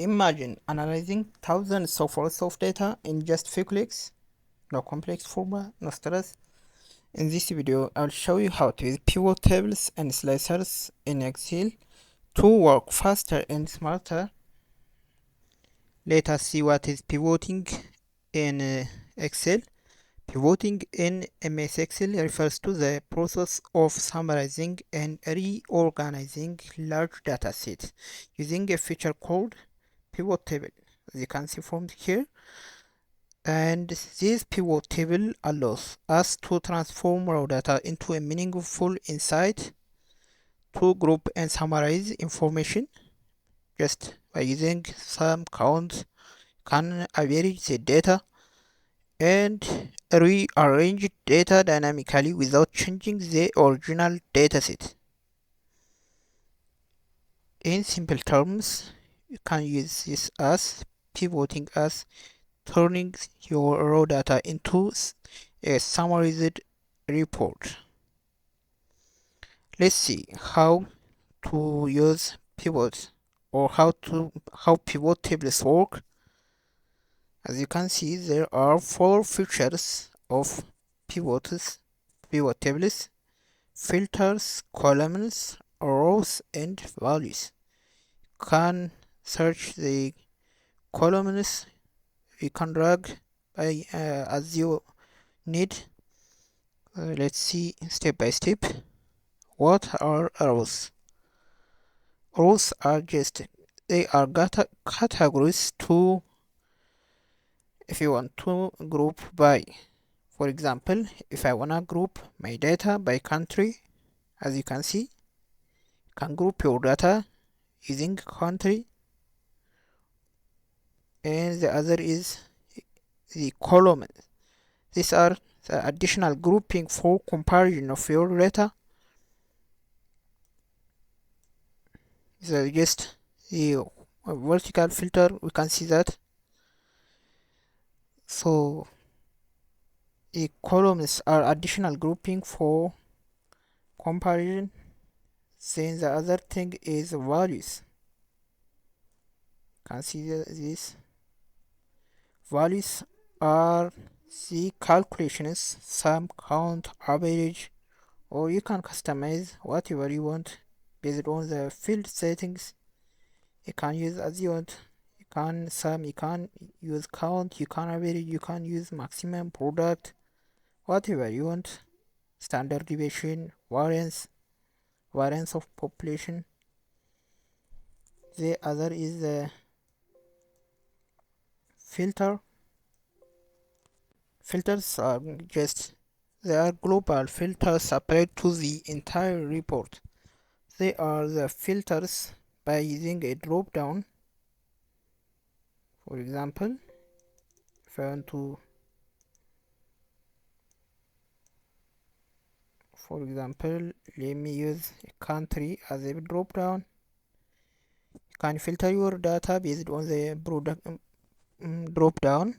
Imagine analyzing thousands of rows of data in just few clicks. No complex formula, no stress. In this video, I'll show you how to use pivot tables and slicers in Excel to work faster and smarter. Let us see what is pivoting in Excel. Pivoting in MS Excel refers to the process of summarizing and reorganizing large data sets using a feature called pivot table, as you can see from here. And this pivot table allows us to transform raw data into a meaningful insight, to group and summarize information just by using some count, can average the data and rearrange data dynamically without changing the original dataset. In simple terms, you can use this as pivoting as turning your raw data into a summarized report. Let's see how to use pivots or how pivot tables work. As you can see, there are four features of pivot tables: filters, columns, rows, and values. You can search the columns. You can drag by as you need. Let's see step by step. What are rows? Rows are they are categories to, if you want to group by. For example, if I wanna group my data by country, as you can see, you can group your data using country, and the other is the column. These are the additional grouping for comparison of your data. So just the vertical filter, we can see that. So the columns are additional grouping for comparison. Then the other thing is values. You can see this. Values are the calculations, sum, count, average, or you can customize whatever you want based on the field settings. You can use as you want. You can sum, you can use count, you can average, you can use maximum, product, whatever you want. Standard deviation, variance of population. The other is the filter. Filters are they are global filters applied to the entire report. They are the filters by using a drop down. For example, if I want to, let me use a country as a drop down. You can filter your data based on the product drop down. You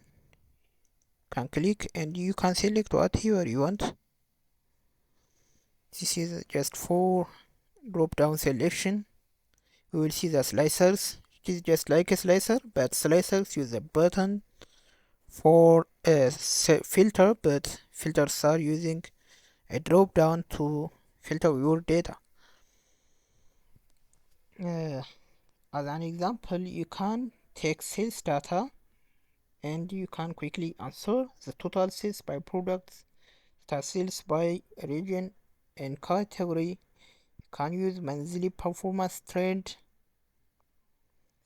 can click and you can select whatever you want. This is just for drop down selection. We will see the slicers. It is just like a slicer, but slicers use a button for a filter, but filters are using a drop down to filter your data. As an example, you can take sales data and you can quickly answer the total sales by products, sales by region and category. You can use monthly performance trend.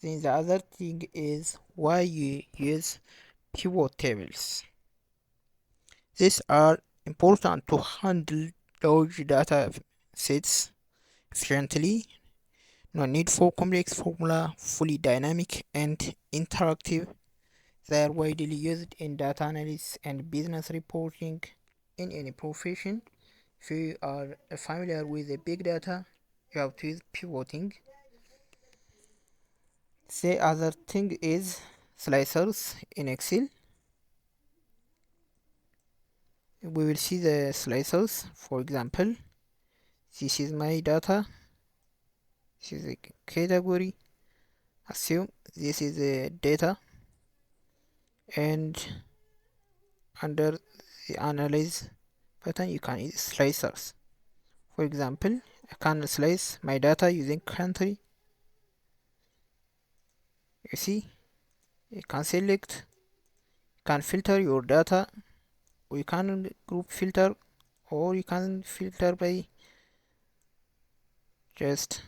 Then the other thing is why you use pivot tables. These are important to handle large data sets efficiently. No need for complex formula, fully dynamic and interactive. They are widely used in data analysis and business reporting in any profession. If you are familiar with the big data, you have to use pivoting. The other thing is slicers in Excel. We will see the slicers. For example, this is my data. This is a category. Assume this is the data, and under the analyze button you can use slicers. For example, I can slice my data using country. You see, you can select, you can filter your data, or you can group filter, or you can filter by just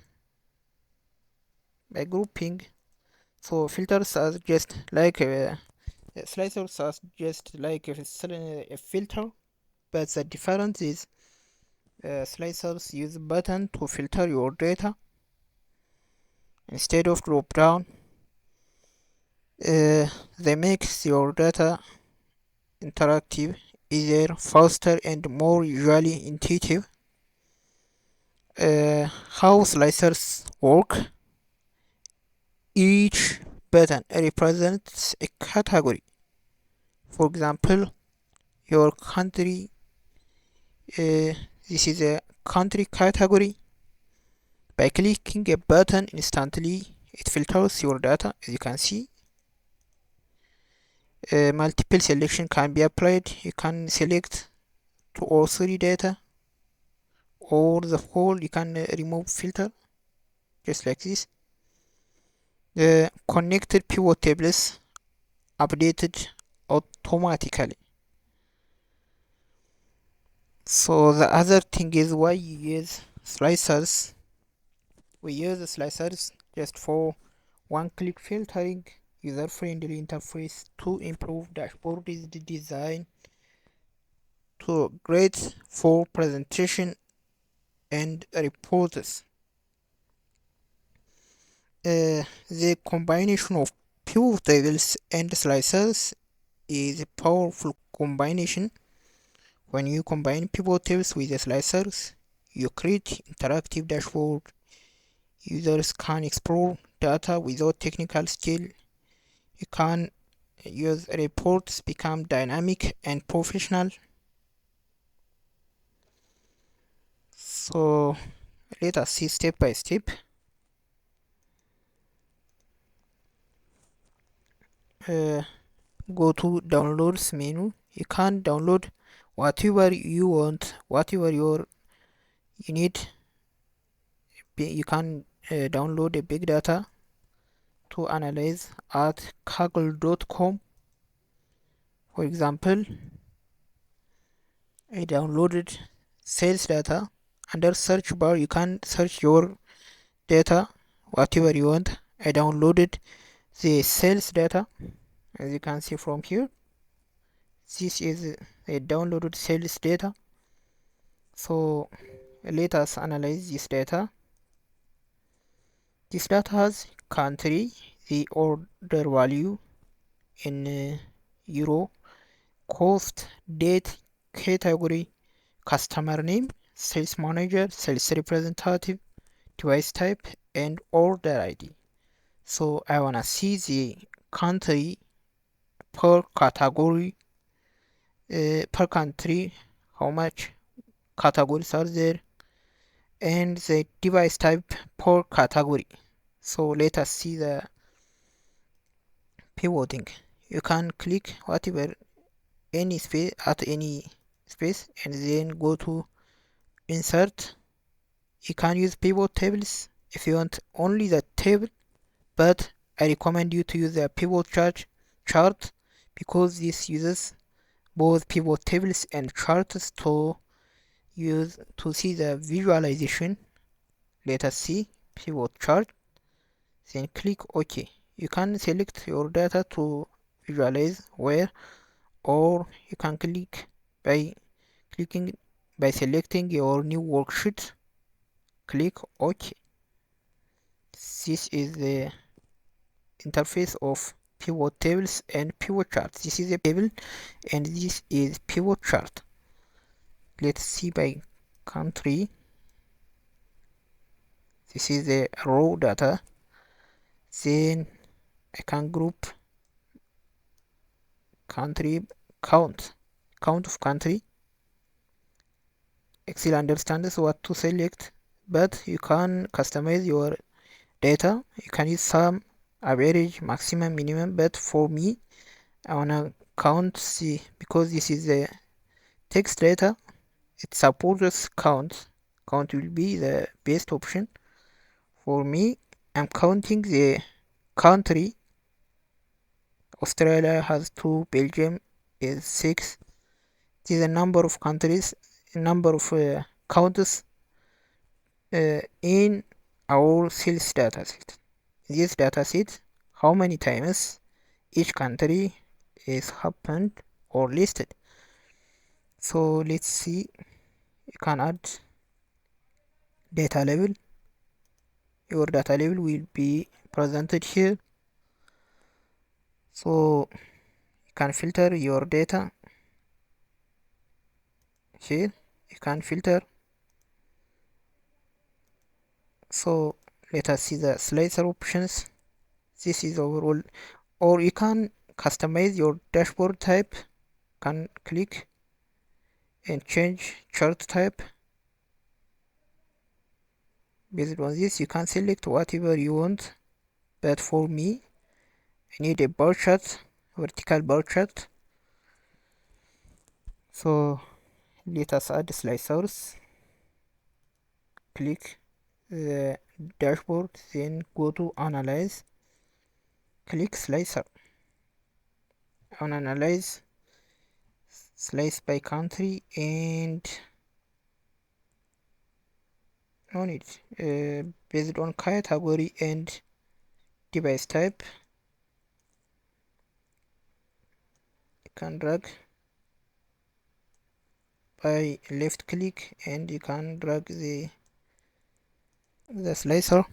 by grouping. So filters are just like slicers are just like a filter, but the difference is slicers use button to filter your data instead of drop down. They makes your data interactive, easier, faster, and more visually intuitive. How slicers work: each button represents a category. For example, your country. This is a country category. By clicking a button instantly, it filters your data, as you can see. Multiple selection can be applied. You can select 2 or 3 data, or the whole. You can remove filter, just like this. The connected pivot tables updated automatically. So the other thing is why you use slicers. We use the slicers just for one-click filtering, user-friendly interface to improve dashboard design, to great for presentation and reports. The combination of pivot tables and slicers is a powerful combination. When you combine pivot tables with the slicers, you create interactive dashboard. Users can explore data without technical skill. You can use reports become dynamic and professional. So let us see step by step. Go to downloads menu. You can download whatever you want, whatever you need. You can download a big data to analyze at kaggle.com. For example, I downloaded sales data. Under search bar you can search your data whatever you want. I downloaded the sales data, as you can see from here. This is a downloaded sales data. So let us analyze this data. This data has country, the order value in euro, cost, date, category, customer name, sales manager, sales representative, device type, and order ID. So I wanna see the country per category, per country, how much categories are there, and the device type per category. So let us see the pivoting. You can click whatever any space at any space and then go to insert. You can use pivot tables if you want only the table, but I recommend you to use the pivot chart because this uses both pivot tables and charts to use to see the visualization. Let us see pivot chart, then click OK. You can select your data to visualize where, or you can click by selecting your new worksheet. Click OK. This is the interface of pivot tables and pivot charts. This is a table and this is pivot chart. Let's see by country. This is the raw data. Then I can group country count of country. Excel understands what to select, but you can customize your data. You can use sum average, maximum, minimum, but for me I wanna count C because this is the text data. It supports count. Count will be the best option for me. I'm counting the country. Australia has 2, Belgium is 6. It is a number of countries, a number of counts in our sales dataset. This dataset, how many times each country is happened or listed. So let's see. You can add data level. Your data level will be presented here. So you can filter your data here. You can filter. So let us see the slicer options. This is overall, or you can customize your dashboard type. Can click and change chart type. Based on this, you can select whatever you want, but for me I need a bar chart, vertical bar chart. So let us add slicers. Click the dashboard, then go to analyze, click slicer, on analyze, slice by country, and no need, based on category and device type. You can drag by left click and you can drag the slicer.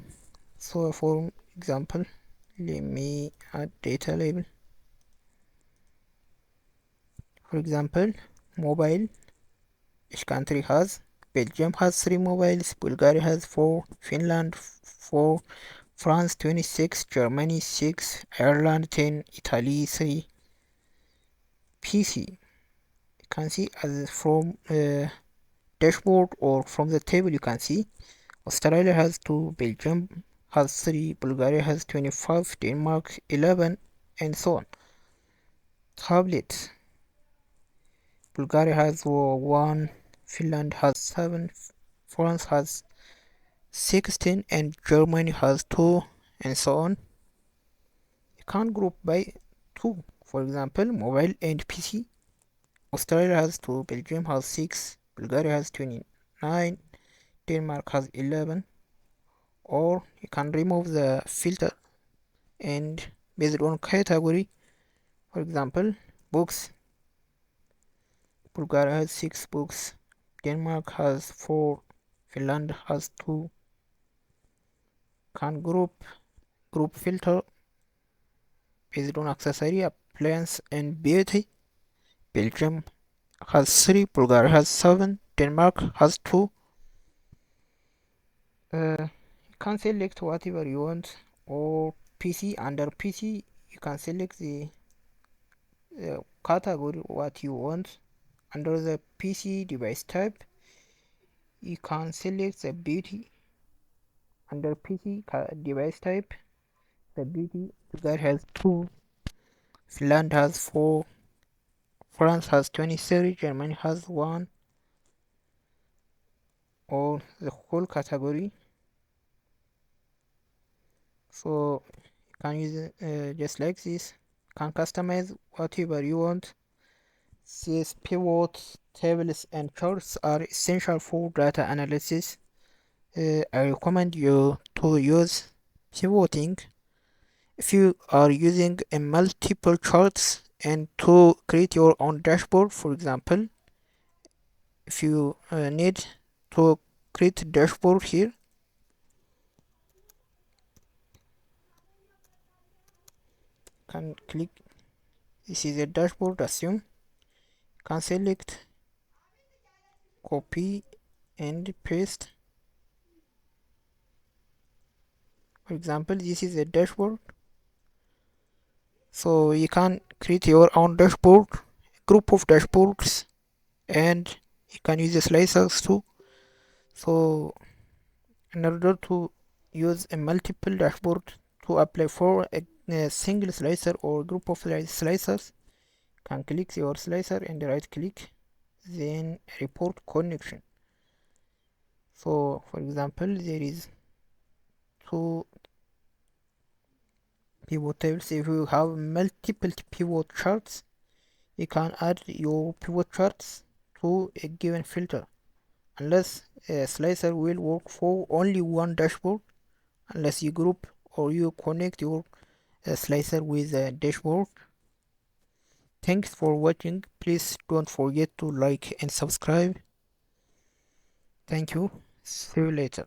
So for example, let me add data label. For example, mobile, each country has. Belgium has 3 mobiles, Bulgaria has 4, Finland 4, France 26, Germany 6, Ireland 10, Italy 3. PC, you can see as from dashboard or from the table you can see Australia has 2, Belgium has 3, Bulgaria has 25, Denmark 11, and so on. Tablet, Bulgaria has 1, Finland has 7, France has 16, and Germany has 2, and so on. You can group by 2, for example, mobile and PC. Australia has 2, Belgium has 6, Bulgaria has 29, Denmark has 11. Or you can remove the filter and based on category, for example, books, Bulgaria has 6 books, Denmark has 4, Finland has 2. Can group filter based on accessory, appliance, and beauty. Belgium has 3, Bulgaria has 7, Denmark has 2. You can select whatever you want, or PC. Under PC you can select the category what you want. Under the PC device type you can select the beauty. Under PC device type, the beauty, Bulgaria has 2, Finland has 4, France has 23, Germany has 1, or the whole category. So you can use it just like this. You can customize whatever you want. These pivots, tables, and charts are essential for data analysis. I recommend you to use pivoting if you are using a multiple charts and to create your own dashboard. For example, if you need to create a dashboard here, can click, this is a dashboard, assume, can select, copy and paste. For example, this is a dashboard, so you can create your own dashboard, group of dashboards, and you can use the slicers too. So in order to use a multiple dashboard To apply for a single slicer or group of slicers, can click your slicer and right click, then report connection. So for example, there is two pivot tables. If you have multiple pivot charts, you can add your pivot charts to a given filter, unless a slicer will work for only one dashboard, unless you group or you connect your slicer with a dashboard. Thanks for watching. Please don't forget to like and subscribe. Thank you. See you later.